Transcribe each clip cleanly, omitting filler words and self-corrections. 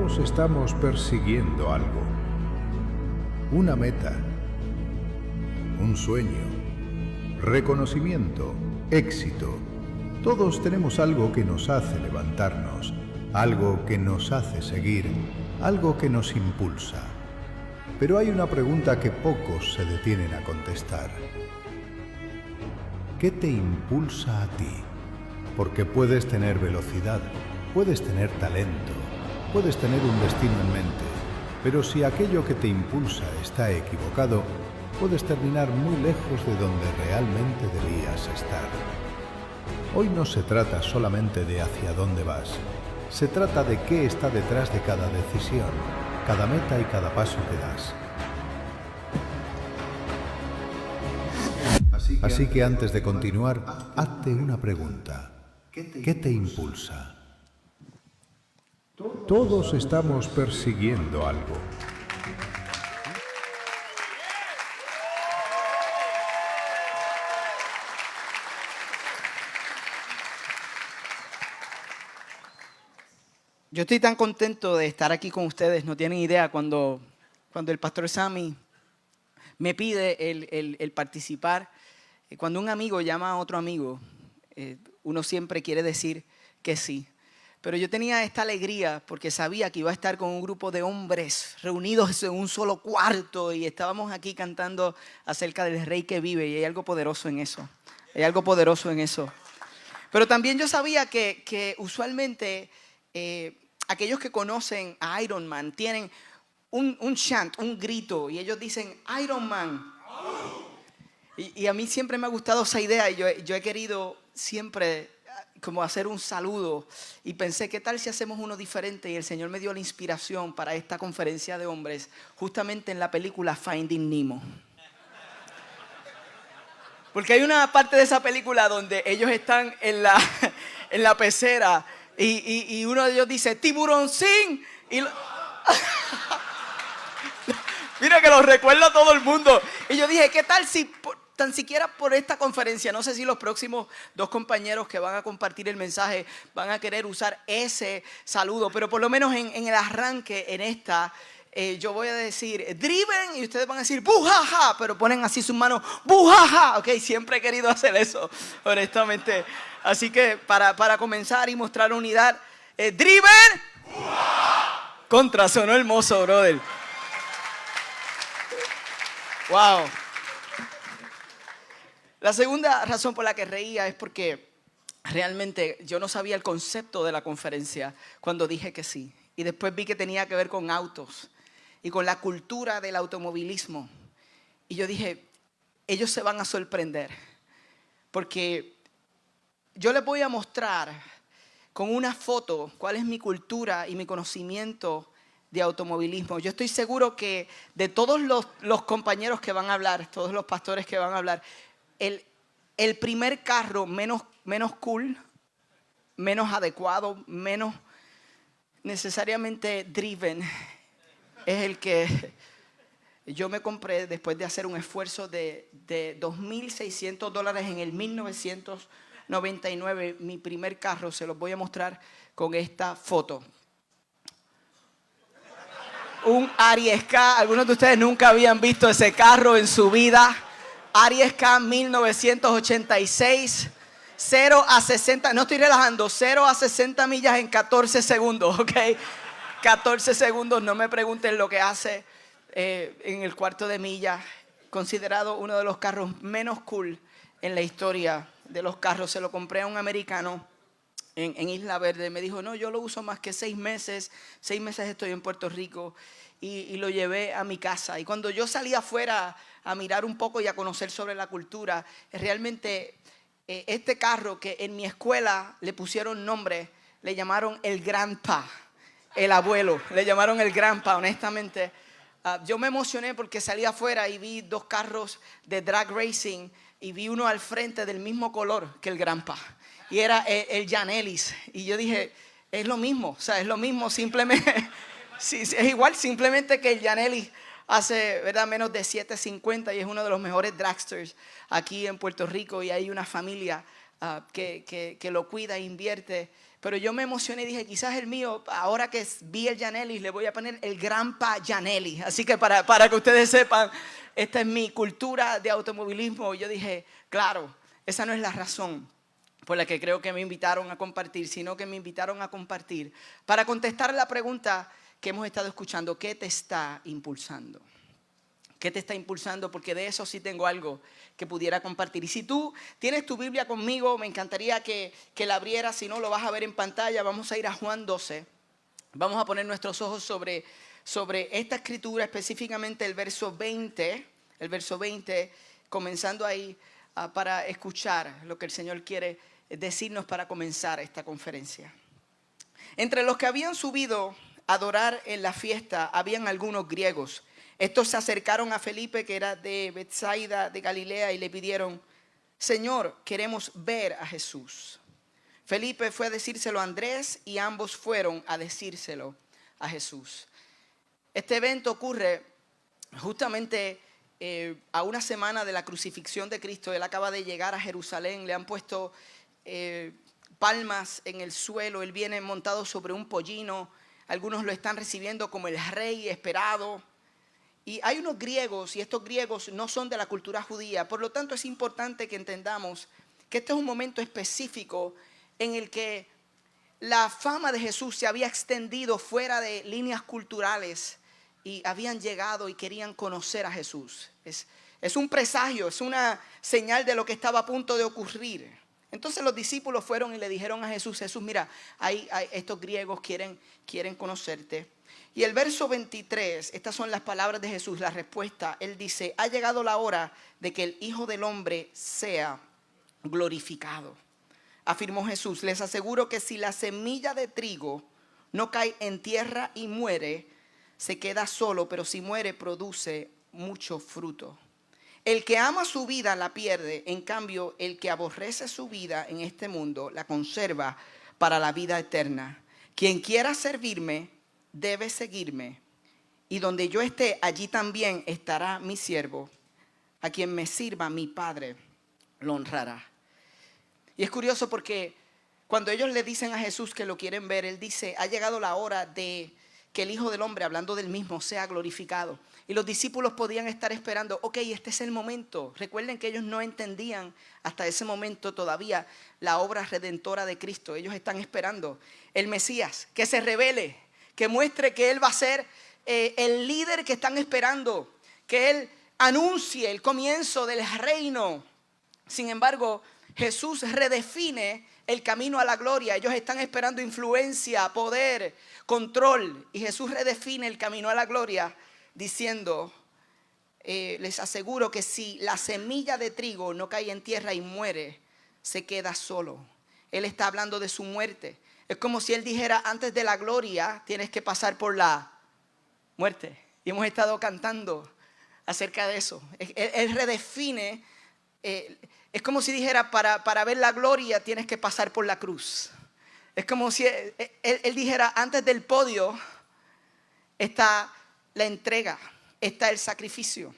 Todos estamos persiguiendo algo. Una meta. Un sueño. Reconocimiento. Éxito. Todos tenemos algo que nos hace levantarnos, algo que nos hace seguir, algo que nos impulsa. Pero hay una pregunta que pocos se detienen a contestar. ¿Qué te impulsa a ti? Porque puedes tener velocidad, puedes tener talento, puedes tener un destino en mente, pero si aquello que te impulsa está equivocado, puedes terminar muy lejos de donde realmente debías estar. Hoy no se trata solamente de hacia dónde vas, se trata de qué está detrás de cada decisión, cada meta y cada paso que das. Así que antes de continuar, hazte una pregunta. ¿Qué te impulsa? Todos estamos persiguiendo algo. Yo estoy tan contento de estar aquí con ustedes, no tienen idea, cuando el pastor Sammy me pide el participar, cuando un amigo llama a otro amigo, uno siempre quiere decir que sí. Pero yo tenía esta alegría porque sabía que iba a estar con un grupo de hombres reunidos en un solo cuarto y estábamos aquí cantando acerca del Rey que vive, y hay algo poderoso en eso, hay algo poderoso en eso. Pero también yo sabía que usualmente aquellos que conocen a Iron Man tienen un chant, un grito, y ellos dicen Iron Man. Y a mí siempre me ha gustado esa idea, y yo he querido siempre como hacer un saludo, y pensé, ¿qué tal si hacemos uno diferente? Y el Señor me dio la inspiración para esta conferencia de hombres justamente en la película Finding Nemo. Porque hay una parte de esa película donde ellos están en la pecera y uno de ellos dice tiburoncín, y mira que lo recuerda todo el mundo. Y yo dije, ¿qué tal si tan siquiera por esta conferencia, no sé si los próximos dos compañeros que van a compartir el mensaje van a querer usar ese saludo, pero por lo menos en el arranque, en esta, yo voy a decir driven y ustedes van a decir bujaja, pero ponen así sus manos, bujaja. Ok, siempre he querido hacer eso, honestamente. Así que para comenzar y mostrar unidad, driven, contra, sonó hermoso, brother. Wow. La segunda razón por la que reía es porque realmente yo no sabía el concepto de la conferencia cuando dije que sí. Y después vi que tenía que ver con autos y con la cultura del automovilismo. Y yo dije, ellos se van a sorprender, porque yo les voy a mostrar con una foto cuál es mi cultura y mi conocimiento de automovilismo. Yo estoy seguro que de todos los compañeros que van a hablar, todos los pastores que van a hablar, el primer carro menos cool, menos adecuado, menos necesariamente driven, es el que yo me compré después de hacer un esfuerzo de $2,600 en el 1999. Mi primer carro, se los voy a mostrar con esta foto. Un Aries K. Algunos de ustedes nunca habían visto ese carro en su vida. Aries K 1986, 0 a 60, no estoy relajando, 0 a 60 millas en 14 segundos, ¿ok? 14 segundos, no me pregunten lo que hace en el cuarto de milla. Considerado uno de los carros menos cool en la historia de los carros. Se lo compré a un americano en Isla Verde. Me dijo, no, yo lo uso más que 6 meses. 6 meses estoy en Puerto Rico, y lo llevé a mi casa. Y cuando yo salí afuera a mirar un poco y a conocer sobre la cultura, realmente este carro, que en mi escuela le pusieron nombre, le llamaron el Grandpa, el abuelo, le llamaron el Grandpa, honestamente. Yo me emocioné porque salí afuera y vi 2 carros de drag racing, y vi uno al frente del mismo color que el Grandpa, y era el Jan Ellis. Y yo dije, es lo mismo, o sea, es lo mismo, simplemente sí, es igual, simplemente que el Jan Ellis hace, ¿verdad?, menos de 750 y es uno de los mejores dragsters aquí en Puerto Rico, y hay una familia que lo cuida e invierte Pero yo me emocioné y dije, quizás el mío, ahora que vi el Gianelli, le voy a poner el Grandpa Gianelli. Así que para que ustedes sepan, esta es mi cultura de automovilismo. Yo dije, claro, esa no es la razón por la que creo que me invitaron a compartir, sino que me invitaron a compartir para contestar la pregunta que hemos estado escuchando: ¿qué te está impulsando? ¿Qué te está impulsando? Porque de eso sí tengo algo que pudiera compartir. Y si tú tienes tu Biblia conmigo, me encantaría que la abrieras. Si no, lo vas a ver en pantalla. Vamos a ir a Juan 12. Vamos a poner nuestros ojos sobre esta escritura, específicamente el verso 20. El verso 20, comenzando ahí para escuchar lo que el Señor quiere decirnos para comenzar esta conferencia. Entre los que habían subido a adorar en la fiesta, habían algunos griegos. Estos se acercaron a Felipe, que era de Betsaida, de Galilea, y le pidieron: Señor, queremos ver a Jesús. Felipe fue a decírselo a Andrés y ambos fueron a decírselo a Jesús. Este evento ocurre justamente a una semana de la crucifixión de Cristo. Él acaba de llegar a Jerusalén, le han puesto palmas en el suelo, él viene montado sobre un pollino. Algunos lo están recibiendo como el rey esperado. Y hay unos griegos, y estos griegos no son de la cultura judía. Por lo tanto, es importante que entendamos que este es un momento específico en el que la fama de Jesús se había extendido fuera de líneas culturales y habían llegado y querían conocer a Jesús. Es un presagio, es una señal de lo que estaba a punto de ocurrir. Entonces los discípulos fueron y le dijeron a Jesús: Jesús, mira, estos griegos quieren conocerte. Y el verso 23, estas son las palabras de Jesús, la respuesta. Él dice: ha llegado la hora de que el Hijo del Hombre sea glorificado. Afirmó Jesús: les aseguro que si la semilla de trigo no cae en tierra y muere, se queda solo, pero si muere, produce mucho fruto. El que ama su vida la pierde, en cambio, el que aborrece su vida en este mundo la conserva para la vida eterna. Quien quiera servirme debe seguirme, y donde yo esté, allí también estará mi siervo. A quien me sirva, mi Padre lo honrará. Y es curioso porque cuando ellos le dicen a Jesús que lo quieren ver, él dice: ha llegado la hora de que el Hijo del Hombre, hablando del mismo, sea glorificado. Y los discípulos podían estar esperando: ok, este es el momento. Recuerden que ellos no entendían hasta ese momento todavía la obra redentora de Cristo. Ellos están esperando el Mesías, que se revele, que muestre que Él va a ser el líder que están esperando, que Él anuncie el comienzo del reino. Sin embargo, Jesús redefine el camino a la gloria. Ellos están esperando influencia, poder, control. Y Jesús redefine el camino a la gloria diciendo: les aseguro que si la semilla de trigo no cae en tierra y muere, se queda solo. Él está hablando de su muerte. Es como si Él dijera: antes de la gloria tienes que pasar por la muerte. Y hemos estado cantando acerca de eso. Él redefine. Es como si dijera: para ver la gloria tienes que pasar por la cruz. Es como si él dijera: antes del podio está la entrega, está el sacrificio.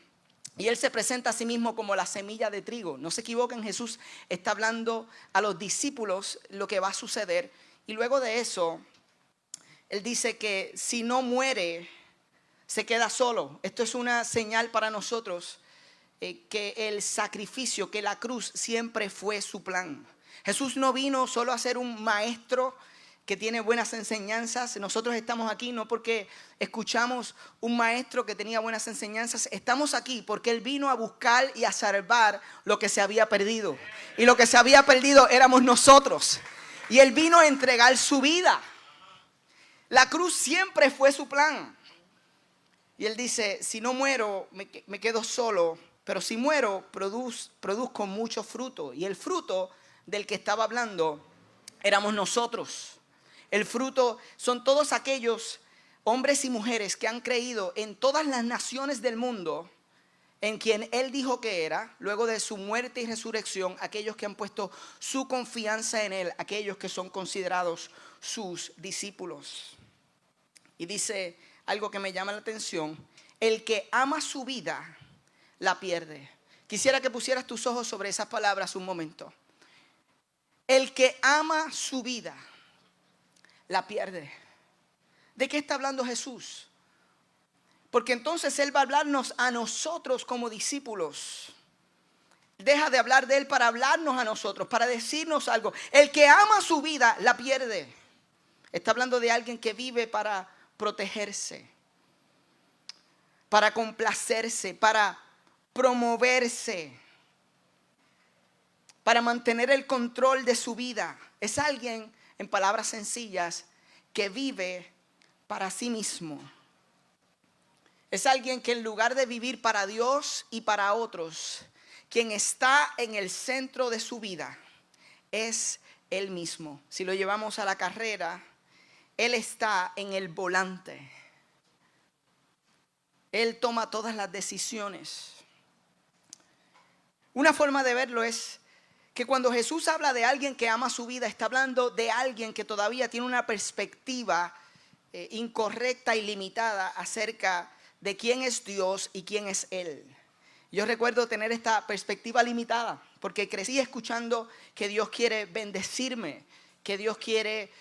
Y Él se presenta a sí mismo como la semilla de trigo. No se equivoquen, Jesús está hablando a los discípulos lo que va a suceder. Y luego de eso, Él dice que si no muere, se queda solo. Esto es una señal para nosotros que el sacrificio, que la cruz siempre fue su plan. Jesús no vino solo a ser un maestro que tiene buenas enseñanzas. Nosotros estamos aquí no porque escuchamos un maestro que tenía buenas enseñanzas. Estamos aquí porque Él vino a buscar y a salvar lo que se había perdido. Y lo que se había perdido éramos nosotros. Y Él vino a entregar su vida. La cruz siempre fue su plan. Y Él dice: si no muero, me quedo solo. Pero si muero, produzco mucho fruto. Y el fruto del que estaba hablando éramos nosotros. El fruto son todos aquellos hombres y mujeres que han creído en todas las naciones del mundo, en quien Él dijo que era, luego de su muerte y resurrección, aquellos que han puesto su confianza en Él, aquellos que son considerados sus discípulos. Y dice algo que me llama la atención: el que ama su vida la pierde. Quisiera que pusieras tus ojos sobre esas palabras un momento. El que ama su vida la pierde. ¿De qué está hablando Jesús? Porque entonces Él va a hablarnos a nosotros como discípulos. Deja de hablar de Él para hablarnos a nosotros, para decirnos algo. El que ama su vida la pierde. Está hablando de alguien que vive para protegerse, para complacerse, para promoverse, para mantener el control de su vida. Es alguien, en palabras sencillas, que vive para sí mismo. Es alguien que en lugar de vivir para Dios y para otros, quien está en el centro de su vida es Él mismo. Si lo llevamos a la carrera, Él está en el volante. Él toma todas las decisiones. Una forma de verlo es que cuando Jesús habla de alguien que ama su vida, está hablando de alguien que todavía tiene una perspectiva incorrecta y limitada acerca de quién es Dios y quién es Él. Yo recuerdo tener esta perspectiva limitada porque crecí escuchando que Dios quiere bendecirme, que Dios quiere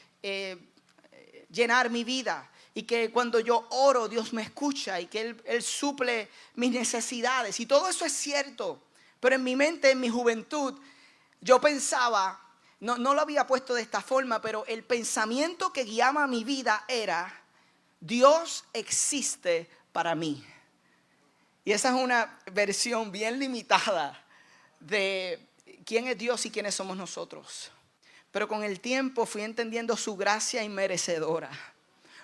llenar mi vida y que cuando yo oro Dios me escucha y que Él suple mis necesidades. Y todo eso es cierto, pero en mi mente, en mi juventud, yo pensaba, no lo había puesto de esta forma, pero el pensamiento que guiaba mi vida era: Dios existe para mí. Y esa es una versión bien limitada de quién es Dios y quiénes somos nosotros. Pero con el tiempo fui entendiendo su gracia inmerecedora,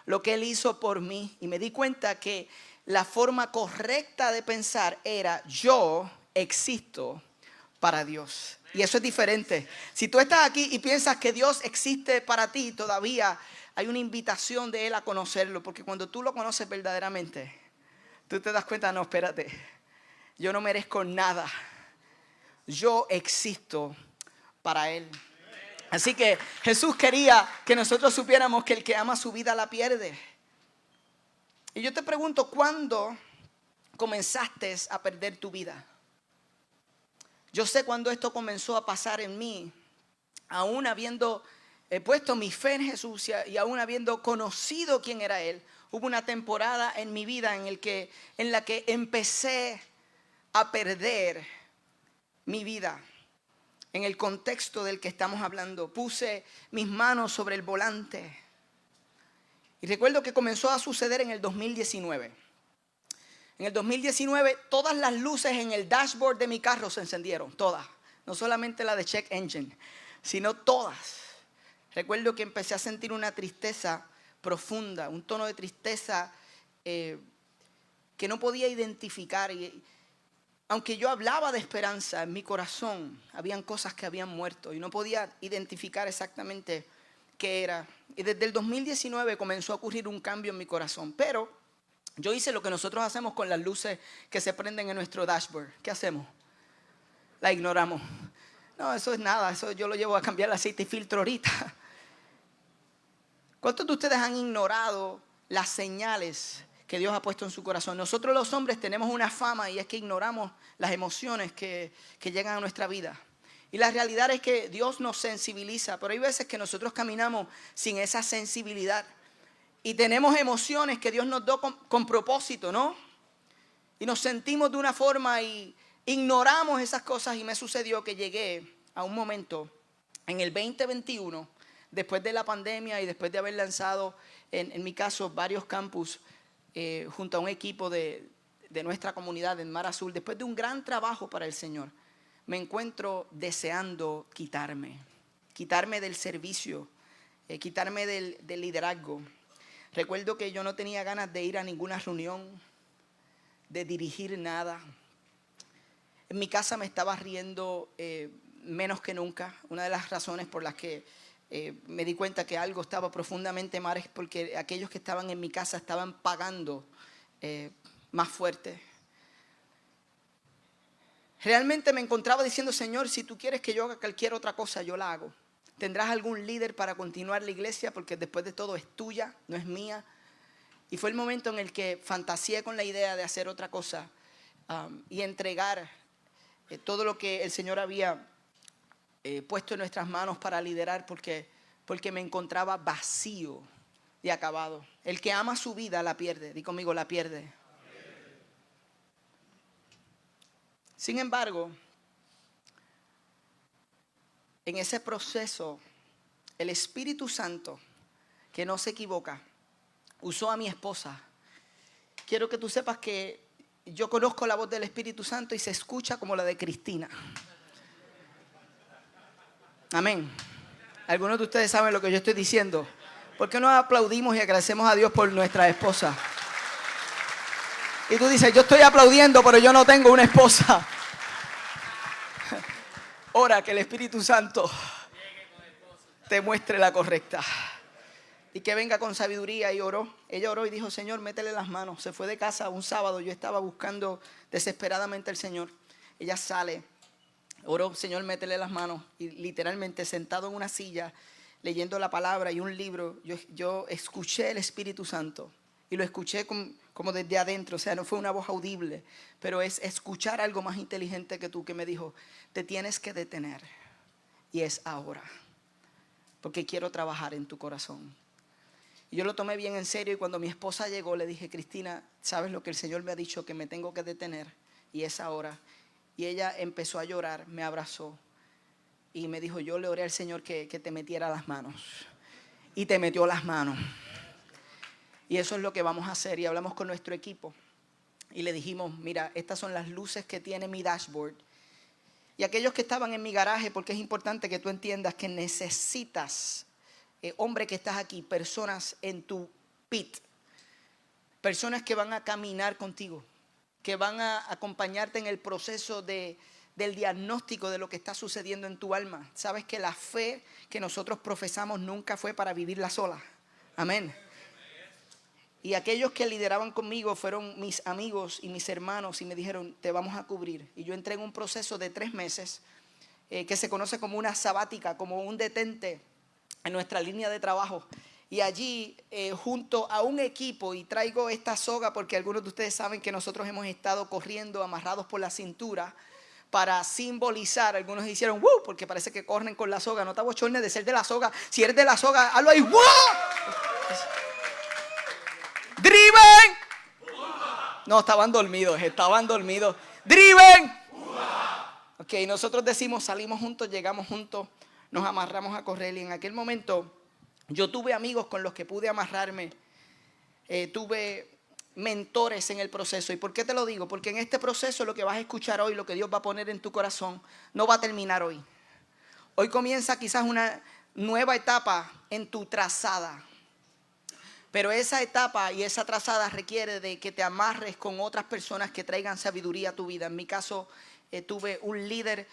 lo que Él hizo por mí. Y me di cuenta que la forma correcta de pensar era: yo existo para Dios. Y eso es diferente. Si tú estás aquí y piensas que Dios existe para ti, todavía hay una invitación de Él a conocerlo. Porque cuando tú lo conoces verdaderamente, tú te das cuenta: no, espérate, yo no merezco nada. Yo existo para Él. Así que Jesús quería que nosotros supiéramos que el que ama su vida la pierde. Y yo te pregunto, ¿cuándo comenzaste a perder tu vida? Yo sé cuándo esto comenzó a pasar en mí, aún habiendo puesto mi fe en Jesús y aún habiendo conocido quién era Él. Hubo una temporada en mi vida en la que empecé a perder mi vida. En el contexto del que estamos hablando, puse mis manos sobre el volante. Y recuerdo que comenzó a suceder en el 2019. En el 2019 todas las luces en el dashboard de mi carro se encendieron, todas. No solamente la de check engine, sino todas. Recuerdo que empecé a sentir una tristeza profunda, un tono de tristeza que no podía identificar. Y aunque yo hablaba de esperanza, en mi corazón habían cosas que habían muerto y no podía identificar exactamente qué era. Y desde el 2019 comenzó a ocurrir un cambio en mi corazón. Pero yo hice lo que nosotros hacemos con las luces que se prenden en nuestro dashboard. ¿Qué hacemos? La ignoramos. No, eso es nada, eso yo lo llevo a cambiar el aceite y filtro ahorita. ¿Cuántos de ustedes han ignorado las señales que Dios ha puesto en su corazón? Nosotros los hombres tenemos una fama y es que ignoramos las emociones que llegan a nuestra vida. Y la realidad es que Dios nos sensibiliza, pero hay veces que nosotros caminamos sin esa sensibilidad. Y tenemos emociones que Dios nos dio con propósito, ¿no? Y nos sentimos de una forma y ignoramos esas cosas. Y me sucedió que llegué a un momento en el 2021, después de la pandemia y después de haber lanzado, en mi caso, varios campus junto a un equipo de nuestra comunidad en Mar Azul, después de un gran trabajo para el Señor, me encuentro deseando quitarme del servicio, quitarme del liderazgo. Recuerdo que yo no tenía ganas de ir a ninguna reunión, de dirigir nada. En mi casa me estaba riendo menos que nunca. Una de las razones por las que me di cuenta que algo estaba profundamente mal es porque aquellos que estaban en mi casa estaban pagando más fuerte. Realmente me encontraba diciendo: Señor, si tú quieres que yo haga cualquier otra cosa, yo la hago. ¿Tendrás algún líder para continuar la iglesia? Porque después de todo es tuya, no es mía. Y fue el momento en el que fantaseé con la idea de hacer otra cosa y entregar todo lo que el Señor había puesto en nuestras manos para liderar, porque porque me encontraba vacío y acabado. El que ama su vida la pierde. Di conmigo, la pierde. Sin embargo, en ese proceso, el Espíritu Santo, que no se equivoca, usó a mi esposa. Quiero que tú sepas que yo conozco la voz del Espíritu Santo y se escucha como la de Cristina. Amén. Algunos de ustedes saben lo que yo estoy diciendo. ¿Por qué no aplaudimos y agradecemos a Dios por nuestra esposa? Y tú dices, yo estoy aplaudiendo, pero yo no tengo una esposa. Ora que el Espíritu Santo te muestre la correcta. Y que venga con sabiduría. Y oró. Ella oró y dijo, Señor, métele las manos. Se fue de casa un sábado. Yo estaba buscando desesperadamente al Señor. Ella sale. Oró, Señor, métele las manos. Y literalmente sentado en una silla, leyendo la palabra y un libro, yo escuché el Espíritu Santo. Y lo escuché como desde adentro. O sea, no fue una voz audible. Pero es escuchar algo más inteligente que tú, que me dijo, te tienes que detener. Y es ahora. Porque quiero trabajar en tu corazón. Y yo lo tomé bien en serio y cuando mi esposa llegó le dije, Cristina, ¿sabes lo que el Señor me ha dicho? Que me tengo que detener y es ahora. Y ella empezó a llorar, me abrazó y me dijo, yo le oré al Señor que te metiera las manos. Y te metió las manos. Y eso es lo que vamos a hacer. Y hablamos con nuestro equipo y le dijimos, mira, estas son las luces que tiene mi dashboard. Y aquellos que estaban en mi garaje, porque es importante que tú entiendas que necesitas... hombre que estás aquí, personas en tu pit, personas que van a caminar contigo, que van a acompañarte en el proceso del diagnóstico de lo que está sucediendo en tu alma. Sabes que la fe que nosotros profesamos nunca fue para vivirla sola. Amén. Y aquellos que lideraban conmigo fueron mis amigos y mis hermanos y me dijeron, te vamos a cubrir. Y yo entré en un proceso de 3 meses que se conoce como una sabática, como un detente en nuestra línea de trabajo. Y allí, junto a un equipo, y traigo esta soga porque algunos de ustedes saben que nosotros hemos estado corriendo amarrados por la cintura para simbolizar. Algunos hicieron ¡wow! Porque parece que corren con la soga. No te abochornes de ser de la soga. Si eres de la soga, hazlo ahí. ¡Wow! ¡Driven! No, estaban dormidos. ¡Driven! Ok, nosotros decimos, salimos juntos, llegamos juntos, nos amarramos a correr. Y en aquel momento yo tuve amigos con los que pude amarrarme. Tuve mentores en el proceso. ¿Y por qué te lo digo? Porque en este proceso lo que vas a escuchar hoy, lo que Dios va a poner en tu corazón, no va a terminar hoy. Hoy comienza quizás una nueva etapa en tu trazada. Pero esa etapa y esa trazada requiere de que te amarres con otras personas que traigan sabiduría a tu vida. En mi caso, tuve un líder,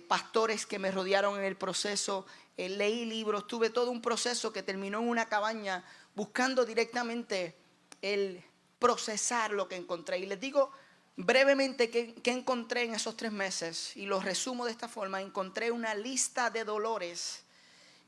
pastores que me rodearon en el proceso, leí libros, tuve todo un proceso que terminó en una cabaña buscando directamente el procesar lo que encontré. Y les digo brevemente qué encontré en esos 3 meses y lo resumo de esta forma. Encontré una lista de dolores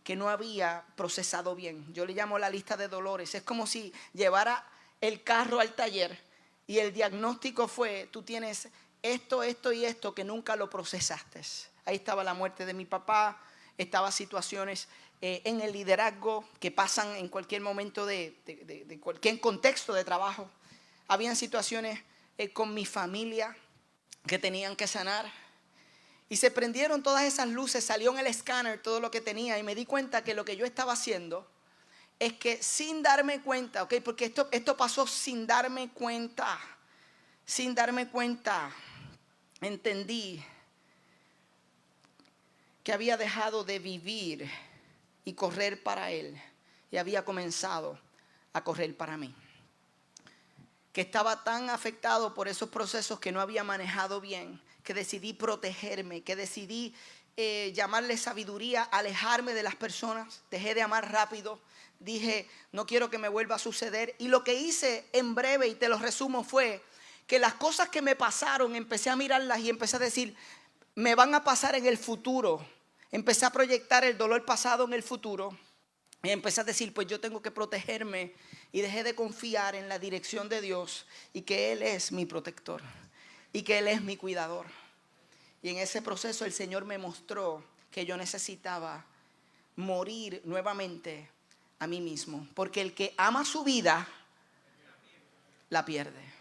que no había procesado bien. Yo le llamo la lista de dolores. Es como si llevara el carro al taller y el diagnóstico fue, tú tienes esto, esto y esto que nunca lo procesaste. Ahí estaba la muerte de mi papá, estaban situaciones en el liderazgo que pasan en cualquier momento de cualquier contexto de trabajo. Habían situaciones con mi familia que tenían que sanar. Y se prendieron todas esas luces, salió en el escáner todo lo que tenía y me di cuenta que lo que yo estaba haciendo es que sin darme cuenta, ¿ok? Porque esto pasó sin darme cuenta, entendí que había dejado de vivir y correr para Él y había comenzado a correr para mí. Que estaba tan afectado por esos procesos que no había manejado bien, que decidí protegerme, que decidí llamarle sabiduría, alejarme de las personas, dejé de amar rápido, dije, no quiero que me vuelva a suceder. Y lo que hice en breve, y te lo resumo, fue que las cosas que me pasaron, empecé a mirarlas y empecé a decir, me van a pasar en el futuro. Empecé a proyectar el dolor pasado en el futuro. Y empecé a decir, pues yo tengo que protegerme. Y dejé de confiar en la dirección de Dios y que Él es mi protector y que Él es mi cuidador. Y en ese proceso el Señor me mostró que yo necesitaba morir nuevamente a mí mismo. Porque el que ama su vida, la pierde.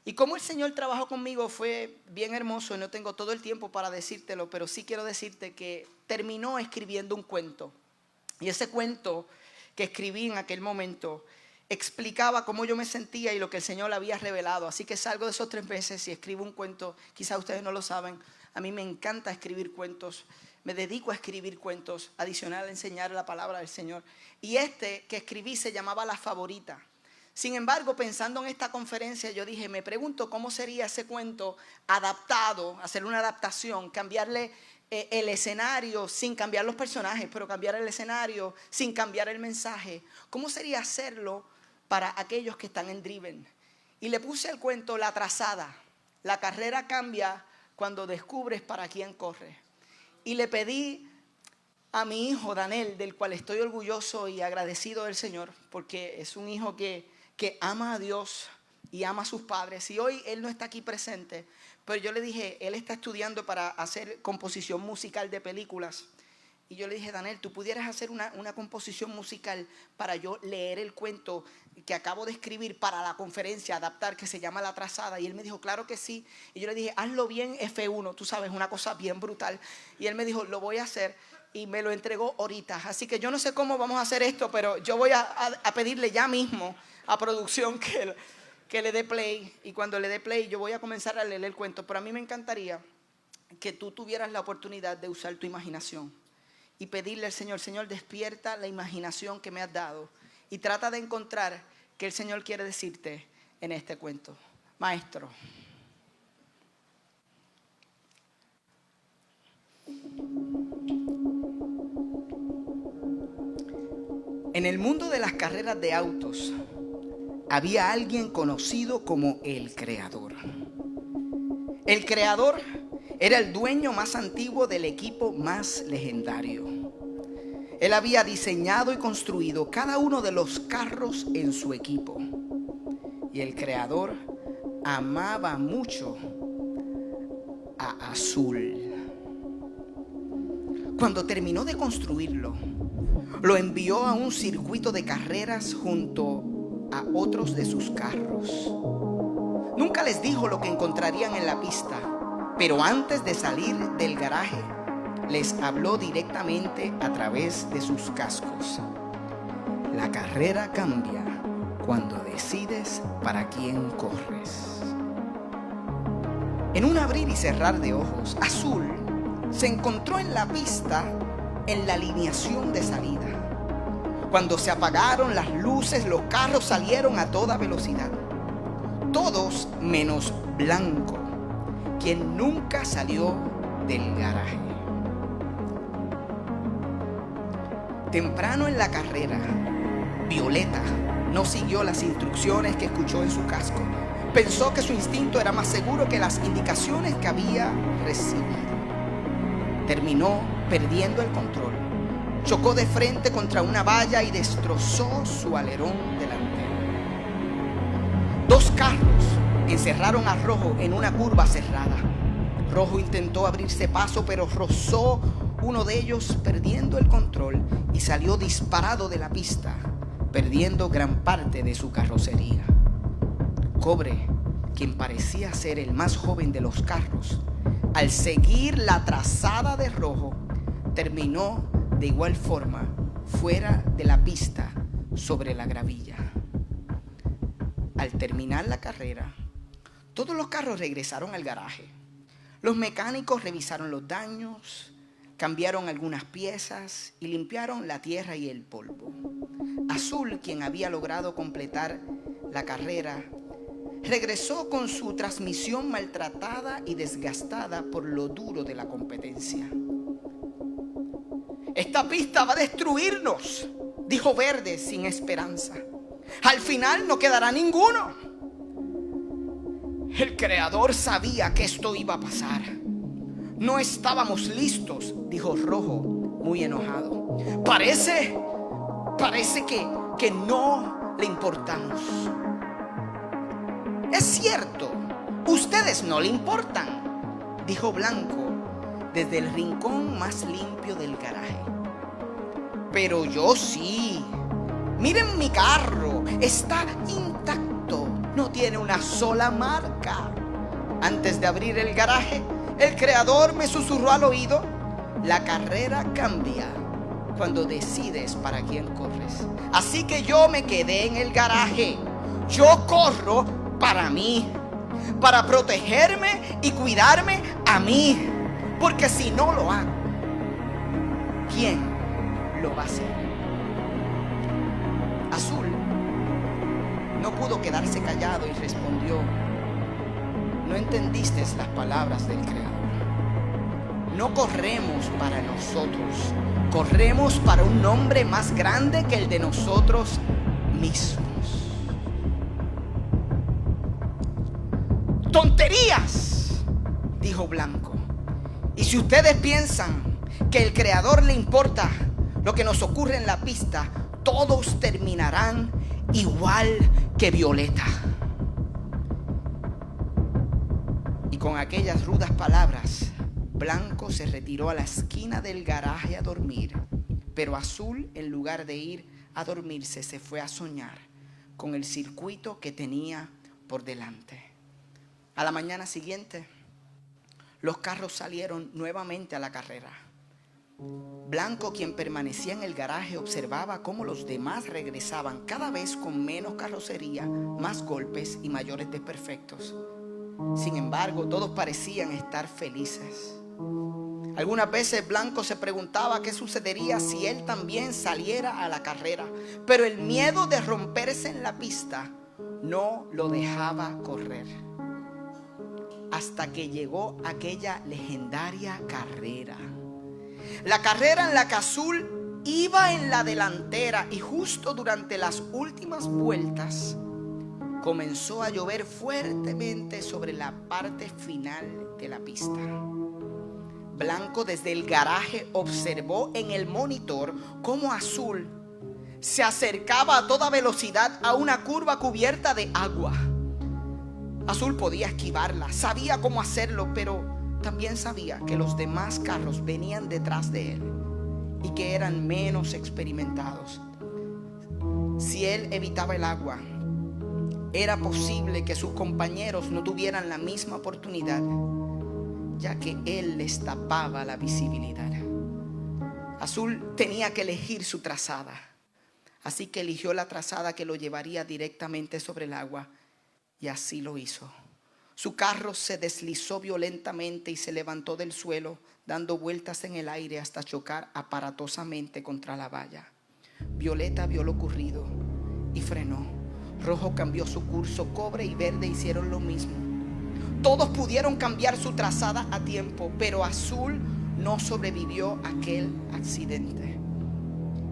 Y como el Señor trabajó conmigo fue bien hermoso. Y no tengo todo el tiempo para decírtelo, pero sí quiero decirte que terminó escribiendo un cuento. Y ese cuento que escribí en aquel momento explicaba cómo yo me sentía y lo que el Señor le había revelado. Así que salgo de esos 3 meses y escribo un cuento. Quizás ustedes no lo saben. A mí me encanta escribir cuentos. Me dedico a escribir cuentos, adicional a enseñar la palabra del Señor. Y este que escribí se llamaba La Favorita. Sin embargo, pensando en esta conferencia, yo dije, me pregunto cómo sería ese cuento adaptado, hacer una adaptación, cambiarle el escenario sin cambiar los personajes, pero cambiar el escenario sin cambiar el mensaje. ¿Cómo sería hacerlo para aquellos que están en Driven? Y le puse el cuento La Trazada. La carrera cambia cuando descubres para quién corre. Y le pedí a mi hijo Daniel, del cual estoy orgulloso y agradecido del Señor, porque es un hijo que ama a Dios y ama a sus padres. Y hoy él no está aquí presente, pero yo le dije, él está estudiando para hacer composición musical de películas. Y yo le dije, Daniel, ¿tú pudieras hacer una composición musical para yo leer el cuento que acabo de escribir para la conferencia, adaptar, que se llama La Trazada? Y él me dijo, claro que sí. Y yo le dije, hazlo bien F1, tú sabes, una cosa bien brutal. Y él me dijo, lo voy a hacer. Y me lo entregó ahorita. Así que yo no sé cómo vamos a hacer esto, pero yo voy a pedirle ya mismo a producción que le dé play. Y cuando le dé play yo voy a comenzar a leer el cuento. Pero a mí me encantaría que tú tuvieras la oportunidad de usar tu imaginación y pedirle al Señor, Señor, despierta la imaginación que me has dado y trata de encontrar qué el Señor quiere decirte en este cuento. Maestro. En el mundo de las carreras de autos había alguien conocido como el Creador. El Creador era el dueño más antiguo del equipo más legendario. Él había diseñado y construido cada uno de los carros en su equipo. Y el Creador amaba mucho a Azul. Cuando terminó de construirlo, lo envió a un circuito de carreras junto a otros de sus carros. Nunca les dijo lo que encontrarían en la pista, pero antes de salir del garaje, les habló directamente a través de sus cascos. La carrera cambia cuando decides para quién corres. En un abrir y cerrar de ojos, Azul se encontró en la pista en la alineación de salida. Cuando se apagaron las luces, los carros salieron a toda velocidad. Todos menos Blanco, quien nunca salió del garaje. Temprano en la carrera, Violeta no siguió las instrucciones que escuchó en su casco. Pensó que su instinto era más seguro que las indicaciones que había recibido. Terminó perdiendo el control. Chocó de frente contra una valla y destrozó su alerón delantero. 2 carros encerraron a Rojo en una curva cerrada. Rojo intentó abrirse paso, pero rozó uno de ellos perdiendo el control y salió disparado de la pista, perdiendo gran parte de su carrocería. Cobre, quien parecía ser el más joven de los carros, al seguir la trazada de Rojo, terminó de igual forma fuera de la pista sobre la gravilla. Al terminar la carrera, todos los carros regresaron al garaje. Los mecánicos revisaron los daños, cambiaron algunas piezas y limpiaron la tierra y el polvo. Azul, quien había logrado completar la carrera, regresó con su transmisión maltratada y desgastada por lo duro de la competencia. Esta pista va a destruirnos, dijo Verde sin esperanza. Al final no quedará ninguno. El Creador sabía que esto iba a pasar. No estábamos listos, dijo Rojo, muy enojado. Parece que no le importamos. Es cierto, ustedes no le importan, dijo Blanco desde el rincón más limpio del garaje. pero yo sí. Miren mi carro, está intacto, no tiene una sola marca. Antes de abrir el garaje, el Creador me susurró al oído: la carrera cambia cuando decides para quién corres. Así que yo me quedé en el garaje. Yo corro para mí, para protegerme y cuidarme a mí. Porque si no lo hago, ¿quién lo va a hacer? Azul no pudo quedarse callado y respondió: no entendiste las palabras del Creador. No corremos para nosotros, corremos para un nombre más grande que el de nosotros mismos. ¡Tonterías!, dijo Blanco. Y si ustedes piensan que el Creador le importa lo que nos ocurre en la pista, todos terminarán igual que Violeta. Y con aquellas rudas palabras, Blanco se retiró a la esquina del garaje a dormir. Pero Azul, en lugar de ir a dormirse, se fue a soñar con el circuito que tenía por delante. A la mañana siguiente, los carros salieron nuevamente a la carrera. Blanco, quien permanecía en el garaje, observaba cómo los demás regresaban cada vez con menos carrocería, más golpes y mayores desperfectos. Sin embargo, todos parecían estar felices. Algunas veces Blanco se preguntaba qué sucedería si él también saliera a la carrera, pero el miedo de romperse en la pista no lo dejaba correr. Hasta que llegó aquella legendaria carrera. La carrera en la que Azul iba en la delantera, y justo durante las últimas vueltas comenzó a llover fuertemente sobre la parte final de la pista. Blanco, desde el garaje, observó en el monitor cómo Azul se acercaba a toda velocidad a una curva cubierta de agua. Azul podía esquivarla, sabía cómo hacerlo, pero también sabía que los demás carros venían detrás de él y que eran menos experimentados. Si él evitaba el agua, era posible que sus compañeros no tuvieran la misma oportunidad, ya que él les tapaba la visibilidad. Azul tenía que elegir su trazada, así que eligió la trazada que lo llevaría directamente sobre el agua, y así lo hizo. Su carro se deslizó violentamente y se levantó del suelo, dando vueltas en el aire hasta chocar aparatosamente contra la valla. Violeta vio lo ocurrido y frenó. Rojo cambió su curso, cobre y verde hicieron lo mismo. Todos pudieron cambiar su trazada a tiempo, pero Azul no sobrevivió a aquel accidente.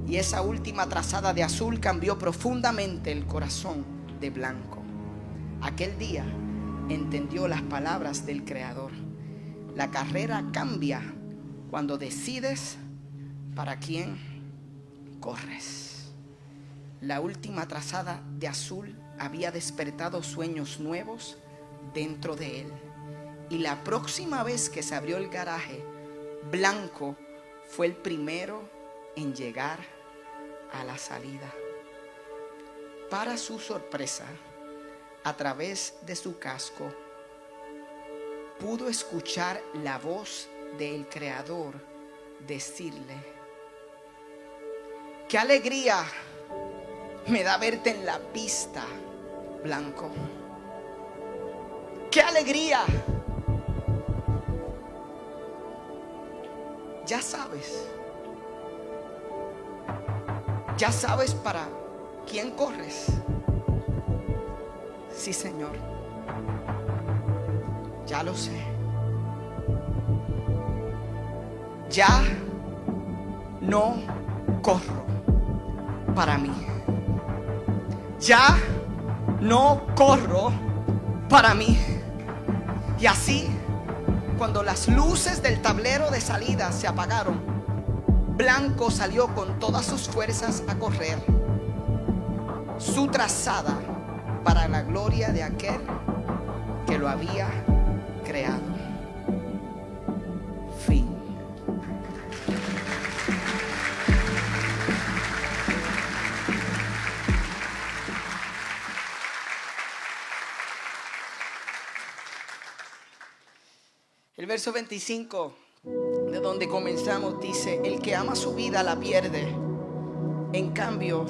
Y esa última trazada de Azul cambió profundamente el corazón de Blanco. Aquel día entendió las palabras del Creador. La carrera cambia cuando decides para quién corres. La última trazada de Azul había despertado sueños nuevos dentro de él. Y la próxima vez que se abrió el garaje, Blanco fue el primero en llegar a la salida. Para su sorpresa, a través de su casco, pudo escuchar la voz del Creador decirle: qué alegría me da verte en la pista, Blanco. ¡Qué alegría! Ya sabes para quién corres. Sí, Señor, ya lo sé. Ya no corro para mí. Ya no corro para mí. Y así, cuando las luces del tablero de salida se apagaron, Blanco salió con todas sus fuerzas a correr su trazada para la gloria de aquel que lo había creado. Fin. El verso 25, de donde comenzamos, dice: el que ama su vida la pierde. En cambio,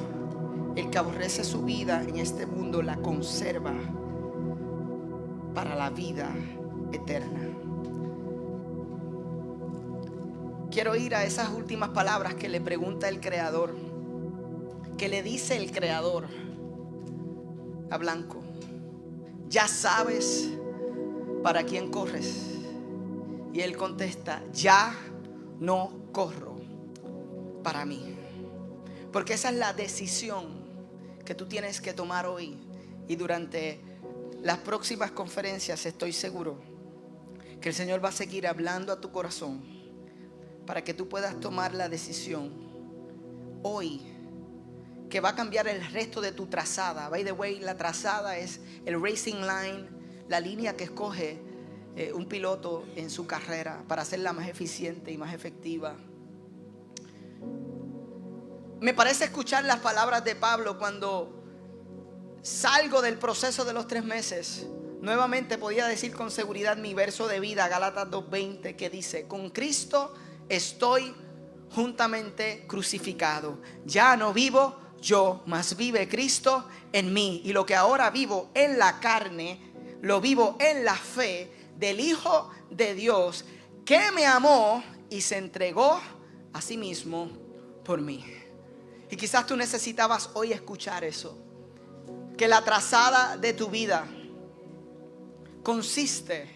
el que aborrece su vida en este mundo la conserva para la vida eterna. Quiero ir a esas últimas palabras que le pregunta el Creador, que le dice el Creador a Blanco: ¿ya sabes para quién corres? Y él contesta: ya no corro para mí. Porque esa es la decisión que tú tienes que tomar hoy. Y durante las próximas conferencias estoy seguro que el Señor va a seguir hablando a tu corazón para que tú puedas tomar la decisión hoy que va a cambiar el resto de tu trazada. By the way, la trazada es el racing line, la línea que escoge un piloto en su carrera para hacerla más eficiente y más efectiva. Me parece escuchar las palabras de Pablo cuando salgo del proceso de los 3 meses. Nuevamente podía decir con seguridad mi verso de vida, Gálatas 2:20, que dice: con Cristo estoy juntamente crucificado. Ya no vivo yo, mas vive Cristo en mí. Y lo que ahora vivo en la carne, lo vivo en la fe del Hijo de Dios, que me amó y se entregó a sí mismo por mí. Y quizás tú necesitabas hoy escuchar eso. Que la trazada de tu vida consiste,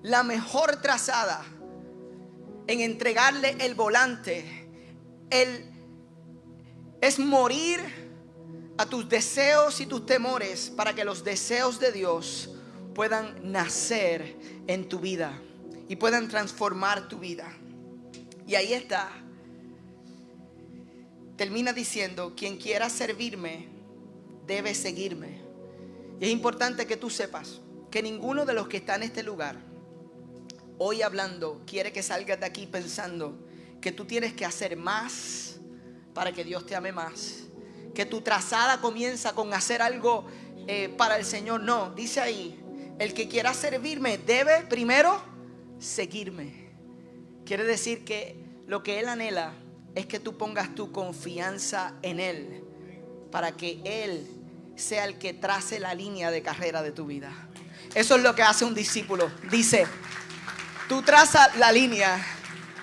la mejor trazada, en entregarle el volante. Es morir a tus deseos y tus temores para que los deseos de Dios puedan nacer en tu vida y puedan transformar tu vida. Y ahí está. Termina diciendo: quien quiera servirme debe seguirme. Y es importante que tú sepas que ninguno de los que está en este lugar hoy hablando quiere que salgas de aquí pensando que tú tienes que hacer más para que Dios te ame más, que tu trazada comienza con hacer algo para el Señor. No, dice ahí: el que quiera servirme debe primero seguirme. Quiere decir que lo que Él anhela es que tú pongas tu confianza en Él, para que Él sea el que trace la línea de carrera de tu vida. Eso es lo que hace un discípulo. Dice: tú traza la línea,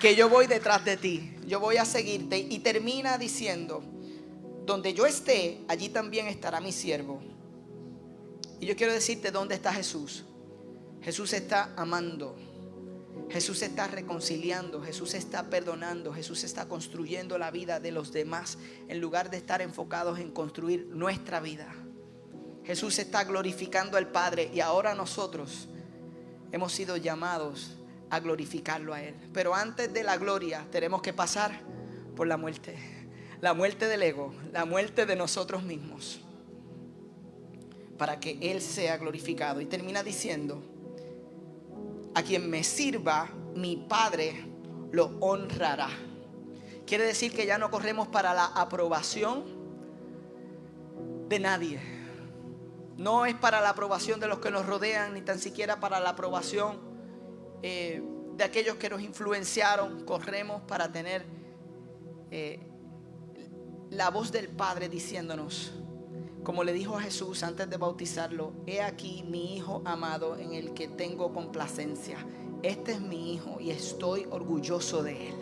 que yo voy detrás de ti, yo voy a seguirte. Y termina diciendo: donde yo esté, allí también estará mi siervo. Y yo quiero decirte dónde está Jesús. Jesús está amando, Jesús está reconciliando, Jesús está perdonando, Jesús está construyendo la vida de los demás en lugar de estar enfocados en construir nuestra vida. Jesús está glorificando al Padre, y ahora nosotros hemos sido llamados a glorificarlo a Él. Pero antes de la gloria tenemos que pasar por la muerte del ego, la muerte de nosotros mismos, para que Él sea glorificado. Y termina diciendo: a quien me sirva, mi Padre lo honrará. Quiere decir que ya no corremos para la aprobación de nadie. No es para la aprobación de los que nos rodean, ni tan siquiera para la aprobación de aquellos que nos influenciaron. Corremos para tener la voz del Padre diciéndonos, como le dijo a Jesús antes de bautizarlo: he aquí mi Hijo amado, en el que tengo complacencia. Este es mi Hijo y estoy orgulloso de Él.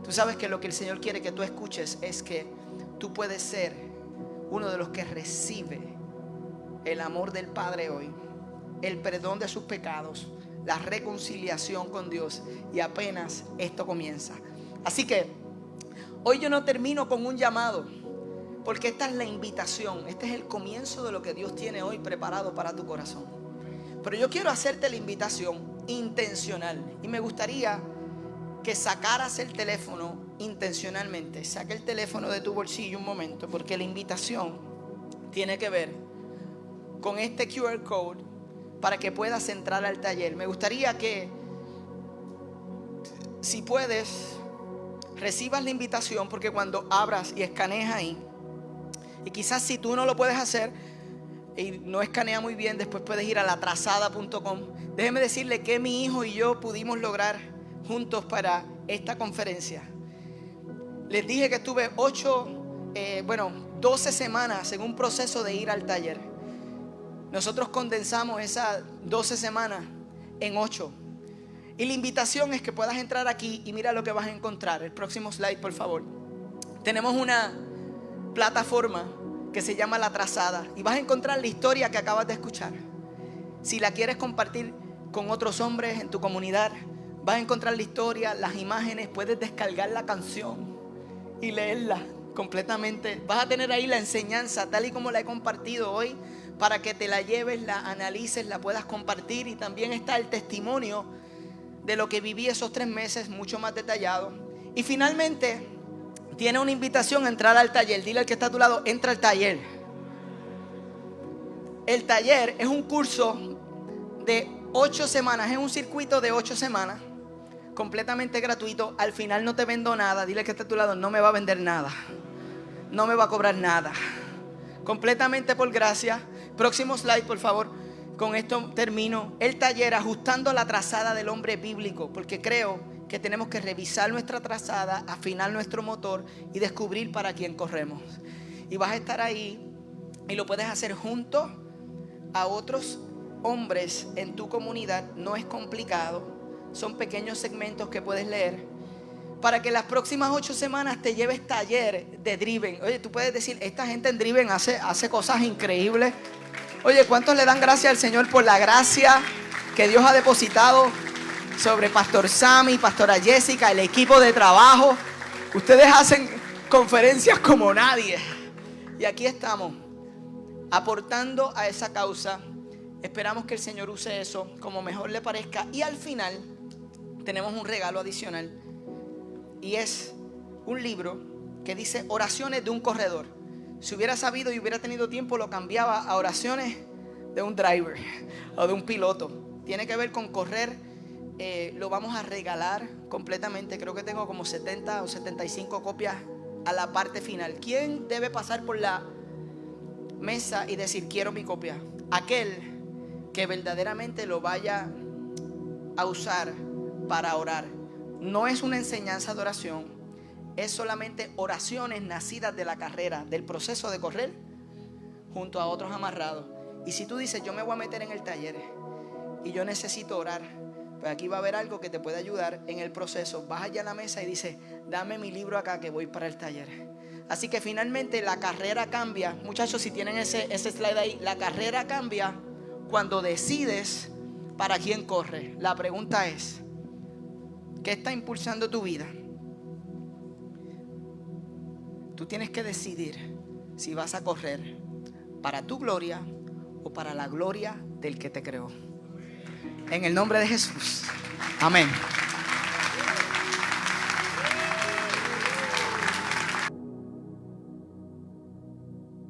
Tú sabes que lo que el Señor quiere que tú escuches es que tú puedes ser uno de los que recibe el amor del Padre hoy, el perdón de sus pecados, la reconciliación con Dios, y apenas esto comienza. Así que hoy yo no termino con un llamado, porque esta es la invitación, este es el comienzo de lo que Dios tiene hoy preparado para tu corazón. Pero yo quiero hacerte la invitación intencional, y me gustaría que sacaras el teléfono intencionalmente. Saca el teléfono de tu bolsillo un momento, porque la invitación tiene que ver con este QR code para que puedas entrar al taller. Me gustaría que, si puedes, recibas la invitación, porque cuando abras y escanees ahí, y quizás si tú no lo puedes hacer, y no escanea muy bien, después puedes ir a latrazada.com. Déjeme decirle que mi hijo y yo pudimos lograr juntos para esta conferencia. Les dije que estuve 12 semanas en un proceso de ir al taller. Nosotros condensamos esas 12 semanas en 8. Y la invitación es que puedas entrar aquí y mira lo que vas a encontrar. El próximo slide, por favor. Tenemos una plataforma que se llama La Trazada y vas a encontrar la historia que acabas de escuchar. Si la quieres compartir con otros hombres en tu comunidad, vas a encontrar la historia, las imágenes, puedes descargar la canción y leerla completamente. Vas a tener ahí la enseñanza tal y como la he compartido hoy, para que te la lleves, la analices, la puedas compartir. Y también está el testimonio de lo que viví esos 3 meses, mucho más detallado. Y finalmente tiene una invitación a entrar al taller. Dile al que está a tu lado, entra al taller. El taller es un curso de 8 semanas, es un circuito de 8 semanas, completamente gratuito. Al final no te vendo nada. Dile al que está a tu lado, no me va a vender nada, no me va a cobrar nada, completamente por gracia. Próximo slide, por favor. Con esto termino. El taller ajustando la trazada del hombre bíblico, porque creo que tenemos que revisar nuestra trazada, afinar nuestro motor y descubrir para quién corremos. Y vas a estar ahí y lo puedes hacer junto a otros hombres en tu comunidad. No es complicado, son pequeños segmentos que puedes leer, para que las próximas 8 semanas te lleves taller de Driven. Oye, tú puedes decir, esta gente en Driven hace cosas increíbles. Oye, ¿cuántos le dan gracias al Señor por la gracia que Dios ha depositado sobre Pastor Sammy, Pastora Jessica, el equipo de trabajo? Ustedes hacen conferencias como nadie. Y aquí estamos, aportando a esa causa. Esperamos que el Señor use eso como mejor le parezca. Y al final tenemos un regalo adicional. Y es un libro que dice Oraciones de un corredor. Si hubiera sabido y hubiera tenido tiempo, lo cambiaba a oraciones de un driver o de un piloto. Tiene que ver con correr. Lo vamos a regalar completamente. Creo que tengo como 70 o 75 copias a la parte final. ¿Quién debe pasar por la mesa y decir quiero mi copia? Aquel que verdaderamente lo vaya a usar para orar. No es una enseñanza de oración, es solamente oraciones nacidas de la carrera, del proceso de correr junto a otros amarrados. Y si tú dices, yo me voy a meter en el taller y yo necesito orar, pues aquí va a haber algo que te puede ayudar en el proceso. Vas allá a la mesa y dices, dame mi libro acá que voy para el taller. Así que finalmente la carrera cambia. Muchachos, si tienen ese slide ahí, la carrera cambia cuando decides para quién corre. La pregunta es, ¿qué está impulsando tu vida? Tú tienes que decidir si vas a correr para tu gloria o para la gloria del que te creó. En el nombre de Jesús. Amén.